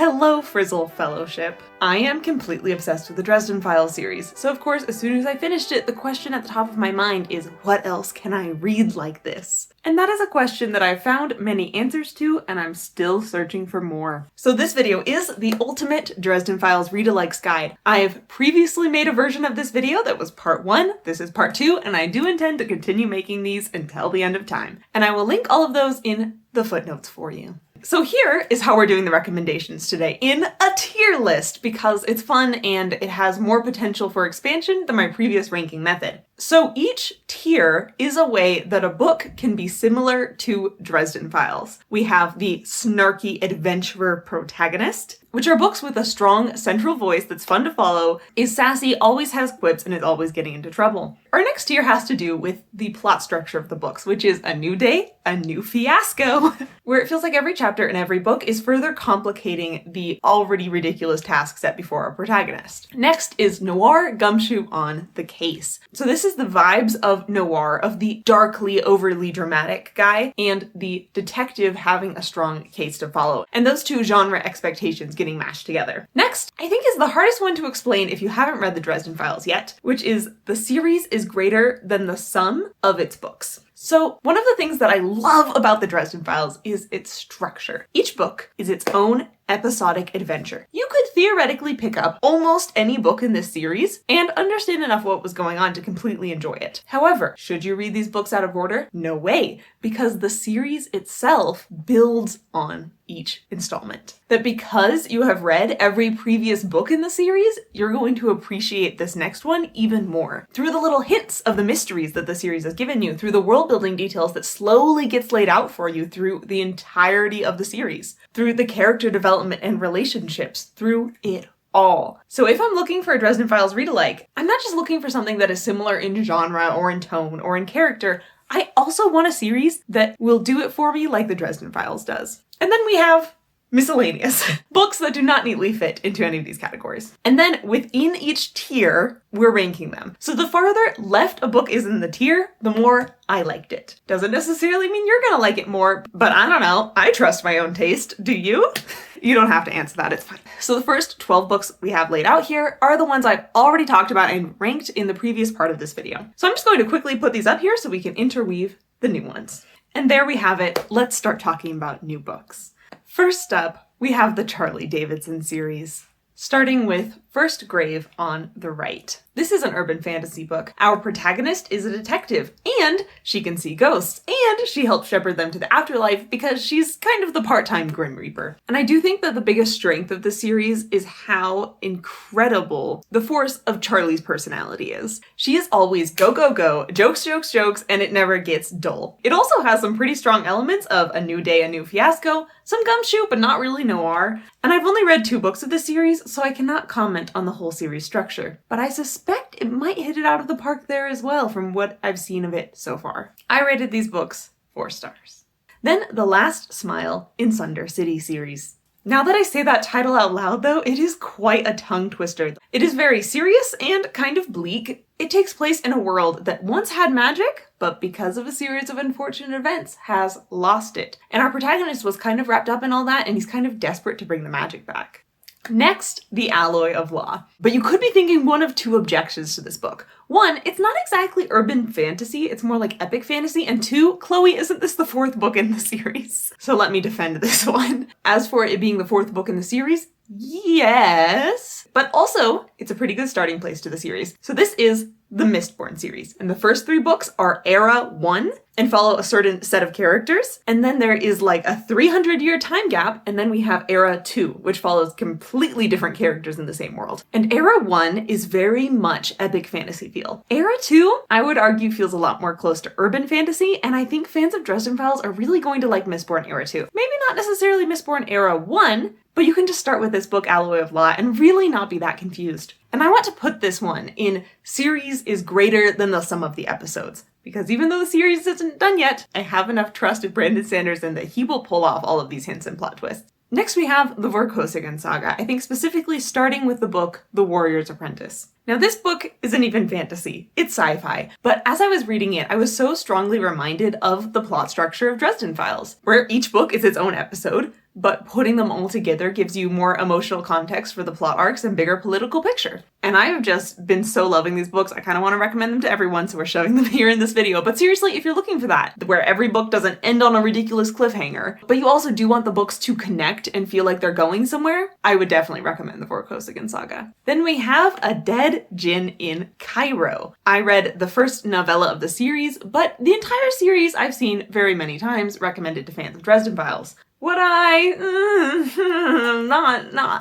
Hello, Frizzle Fellowship. I am completely obsessed with the Dresden Files series, so of course, as soon as I finished it, the question at the top of my mind is, what else can I read like this? And that is a question that I've found many answers to, and I'm still searching for more. So this video is the ultimate Dresden Files read-alikes guide. I've previously made a version of this video that was part 1, this is part 2, and I do intend to continue making these until the end of time. And I will link all of those in the footnotes for you. So here is how we're doing the recommendations today, in a tier list, because it's fun and it has more potential for expansion than my previous ranking method. So each tier is a way that a book can be similar to Dresden Files. We have the snarky adventurer protagonist, which are books with a strong central voice that's fun to follow, is sassy, always has quips, and is always getting into trouble. Our next tier has to do with the plot structure of the books, which is a new day, a new fiasco, where it feels like every chapter in every book is further complicating the already ridiculous task set before our protagonist. Next is noir gumshoe on the case. So this is the vibes of noir, of the darkly, overly dramatic guy, and the detective having a strong case to follow, and those two genre expectations getting mashed together. Next, I think is the hardest one to explain if you haven't read the Dresden Files yet, which is the series is greater than the sum of its books. So one of the things that I love about the Dresden Files is its structure. Each book is its own episodic adventure. You could theoretically pick up almost any book in this series and understand enough what was going on to completely enjoy it. However, should you read these books out of order? No way, because the series itself builds on each installment. That because you have read every previous book in the series, you're going to appreciate this next one even more. Through the little hints of the mysteries that the series has given you, through the world building details that slowly gets laid out for you through the entirety of the series, through the character development and relationships, through it all. So if I'm looking for a Dresden Files read-alike, I'm not just looking for something that is similar in genre or in tone or in character, I also want a series that will do it for me like the Dresden Files does. And then we have miscellaneous books that do not neatly fit into any of these categories. And then within each tier, we're ranking them. So the farther left a book is in the tier, the more I liked it. Doesn't necessarily mean you're gonna like it more, but I don't know. I trust my own taste. Do you? You don't have to answer that, it's fine. So the first 12 books we have laid out here are the ones I've already talked about and ranked in the previous part of this video. So I'm just going to quickly put these up here so we can interweave the new ones. And there we have it. Let's start talking about new books. First up, we have the Charlie Davidson series, starting with First Grave on the right. This is an urban fantasy book. Our protagonist is a detective, and she can see ghosts, and she helps shepherd them to the afterlife because she's kind of the part-time Grim Reaper. And I do think that the biggest strength of the series is how incredible the force of Charlie's personality is. She is always go, go, go, jokes, jokes, jokes, and it never gets dull. It also has some pretty strong elements of a new day, a new fiasco, some gumshoe, but not really noir. And I've only read 2 books of the series, so I cannot comment on the whole series structure, but I suspect it might hit it out of the park there as well from what I've seen of it so far. I rated these books 4 stars. Then The Last Smile in Sunder City series. Now that I say that title out loud though, it is quite a tongue twister. It is very serious and kind of bleak. It takes place in a world that once had magic, but because of a series of unfortunate events has lost it. And our protagonist was kind of wrapped up in all that and he's kind of desperate to bring the magic back. Next, The Alloy of Law. But you could be thinking one of 2 objections to this book. 1, it's not exactly urban fantasy, it's more like epic fantasy, and 2, Chloe, isn't this the 4th book in the series? So let me defend this one. As for it being the 4th book in the series, yes, but also it's a pretty good starting place to the series. So this is the Mistborn series, and the first 3 books are Era 1 and follow a certain set of characters, and then there is like a 300-year time gap, and then we have Era 2, which follows completely different characters in the same world. And Era 1 is very much epic fantasy feel. Era 2, I would argue, feels a lot more close to urban fantasy, and I think fans of Dresden Files are really going to like Mistborn Era 2. Maybe not necessarily Mistborn Era 1, but you can just start with this book, Alloy of Law, and really not be that confused. And I want to put this one in series is greater than the sum of the episodes. Because even though the series isn't done yet, I have enough trust in Brandon Sanderson that he will pull off all of these hints and plot twists. Next we have the Vorkosigan saga, I think specifically starting with the book The Warrior's Apprentice. Now this book isn't even fantasy, it's sci-fi, but as I was reading it, I was so strongly reminded of the plot structure of Dresden Files, where each book is its own episode, but putting them all together gives you more emotional context for the plot arcs and bigger political picture. And I have just been so loving these books, I kind of want to recommend them to everyone, so we're showing them here in this video. But seriously, if you're looking for that, where every book doesn't end on a ridiculous cliffhanger, but you also do want the books to connect and feel like they're going somewhere, I would definitely recommend the Vorkosigan saga. Then we have A Dead Djinn in Cairo. I read the first novella of the series, but the entire series I've seen very many times, recommended to fans of Dresden Files. Would I?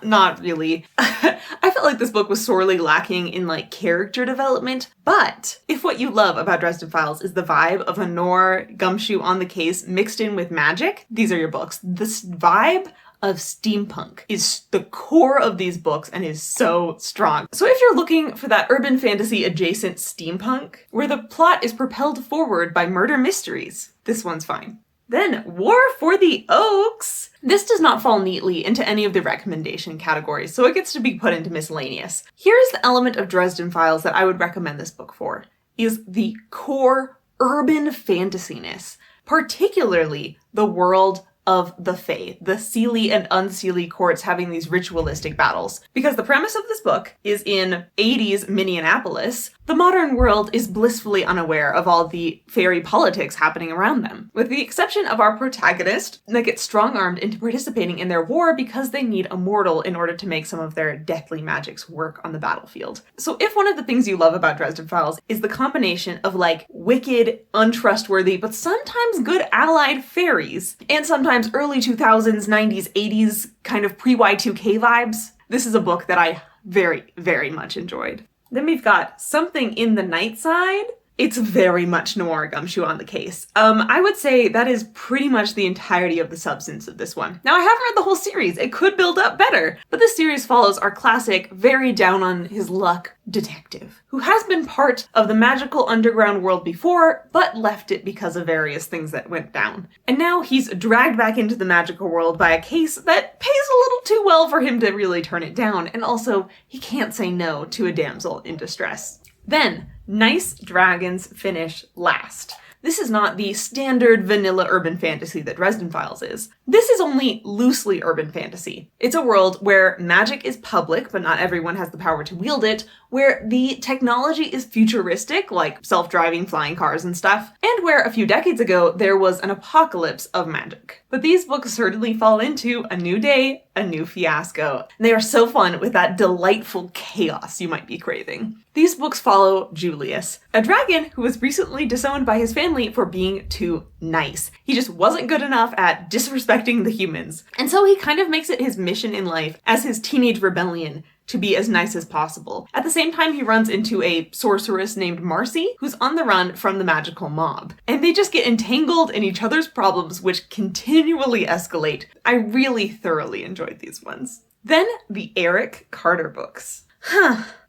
Not really. I felt like this book was sorely lacking in like character development, but if what you love about Dresden Files is the vibe of a noir gumshoe on the case mixed in with magic, these are your books. This vibe of steampunk is the core of these books and is so strong. So if you're looking for that urban fantasy adjacent steampunk, where the plot is propelled forward by murder mysteries, this one's fine. Then, War for the Oaks! This does not fall neatly into any of the recommendation categories, so it gets to be put into miscellaneous. Here's the element of Dresden Files that I would recommend this book for, is the core urban fantasyness, particularly the world of the Fae, the Seelie and Unseelie courts having these ritualistic battles. Because the premise of this book is in 80s Minneapolis, the modern world is blissfully unaware of all the fairy politics happening around them, with the exception of our protagonist that gets strong-armed into participating in their war because they need a mortal in order to make some of their deathly magics work on the battlefield. So if one of the things you love about Dresden Files is the combination of like wicked, untrustworthy, but sometimes good allied fairies, and sometimes early 2000s, 90s, 80s kind of pre-Y2K vibes, this is a book that I very, very much enjoyed. Then we've got Something in the Nightside. It's very much noir gumshoe on the case. I would say that is pretty much the entirety of the substance of this one. Now, I haven't read the whole series. It could build up better, but this series follows our classic, very down on his luck detective, who has been part of the magical underground world before, but left it because of various things that went down. And now he's dragged back into the magical world by a case that pays a little too well for him to really turn it down, and also, he can't say no to a damsel in distress. Then, Nice Dragons finish last. This is not the standard vanilla urban fantasy that Dresden Files is. This is only loosely urban fantasy. It's a world where magic is public, but not everyone has the power to wield it, where the technology is futuristic, like self-driving flying cars and stuff, and where a few decades ago there was an apocalypse of magic. But these books certainly fall into a new day, a new fiasco. And they are so fun with that delightful chaos you might be craving. These books follow Julius, a dragon who was recently disowned by his family for being too nice. He just wasn't good enough at disrespecting the humans. And so he kind of makes it his mission in life as his teenage rebellion to be as nice as possible. At the same time, he runs into a sorceress named Marcy, who's on the run from the magical mob. And they just get entangled in each other's problems, which continually escalate. I really thoroughly enjoyed these ones. Then, the Eric Carter books.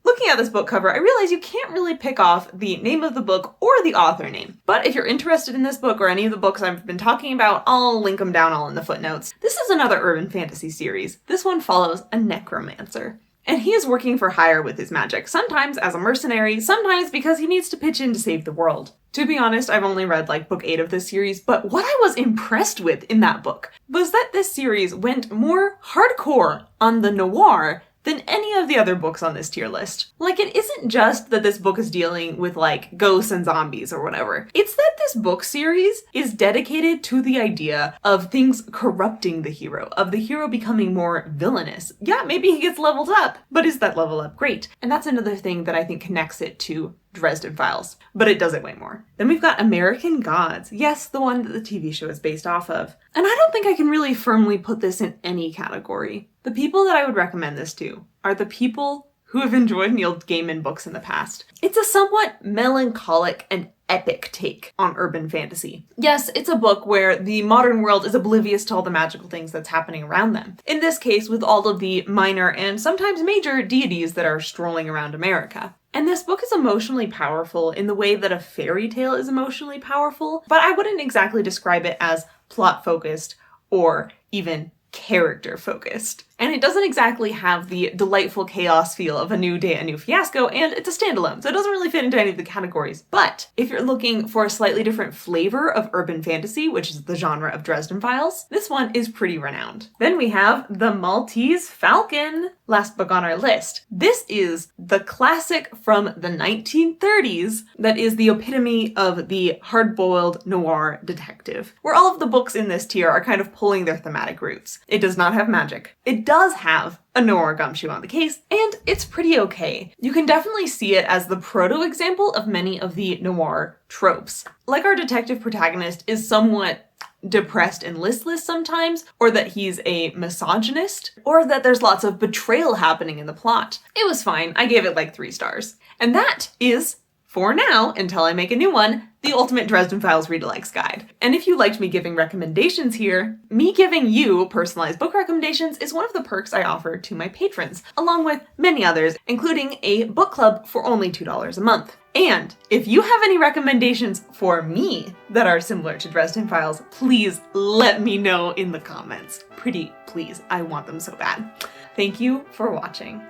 Looking at this book cover, I realize you can't really pick off the name of the book or the author name. But if you're interested in this book or any of the books I've been talking about, I'll link them down all in the footnotes. This is another urban fantasy series. This one follows a necromancer. And he is working for hire with his magic, sometimes as a mercenary, sometimes because he needs to pitch in to save the world. To be honest, I've only read like book 8 of this series, but what I was impressed with in that book was that this series went more hardcore on the noir than any of the other books on this tier list. Like, it isn't just that this book is dealing with, like, ghosts and zombies or whatever. It's that this book series is dedicated to the idea of things corrupting the hero, of the hero becoming more villainous. Yeah, maybe he gets leveled up, but is that level up great? And that's another thing that I think connects it to Dresden Files, but it does it way more. Then we've got American Gods. Yes, the one that the TV show is based off of. And I don't think I can really firmly put this in any category. The people that I would recommend this to are the people who have enjoyed Neil Gaiman books in the past. It's a somewhat melancholic and epic take on urban fantasy. Yes, it's a book where the modern world is oblivious to all the magical things that's happening around them. In this case, with all of the minor and sometimes major deities that are strolling around America. And this book is emotionally powerful in the way that a fairy tale is emotionally powerful, but I wouldn't exactly describe it as plot-focused or even character-focused. And it doesn't exactly have the delightful chaos feel of A New Day, A New Fiasco, and it's a standalone, so it doesn't really fit into any of the categories. But if you're looking for a slightly different flavor of urban fantasy, which is the genre of Dresden Files, this one is pretty renowned. Then we have The Maltese Falcon, last book on our list. This is the classic from the 1930s that is the epitome of the hard-boiled noir detective, where all of the books in this tier are kind of pulling their thematic roots. It does not have magic. It does have a noir gumshoe on the case, and it's pretty okay. You can definitely see it as the proto-example of many of the noir tropes. Like our detective protagonist is somewhat depressed and listless sometimes, or that he's a misogynist, or that there's lots of betrayal happening in the plot. It was fine. I gave it like 3 stars. And that is, for now, until I make a new one, the ultimate Dresden Files read-alikes guide. And if you liked me giving recommendations here, me giving you personalized book recommendations is one of the perks I offer to my patrons, along with many others, including a book club for only $2 a month. And if you have any recommendations for me that are similar to Dresden Files, please let me know in the comments. Pretty please, I want them so bad. Thank you for watching.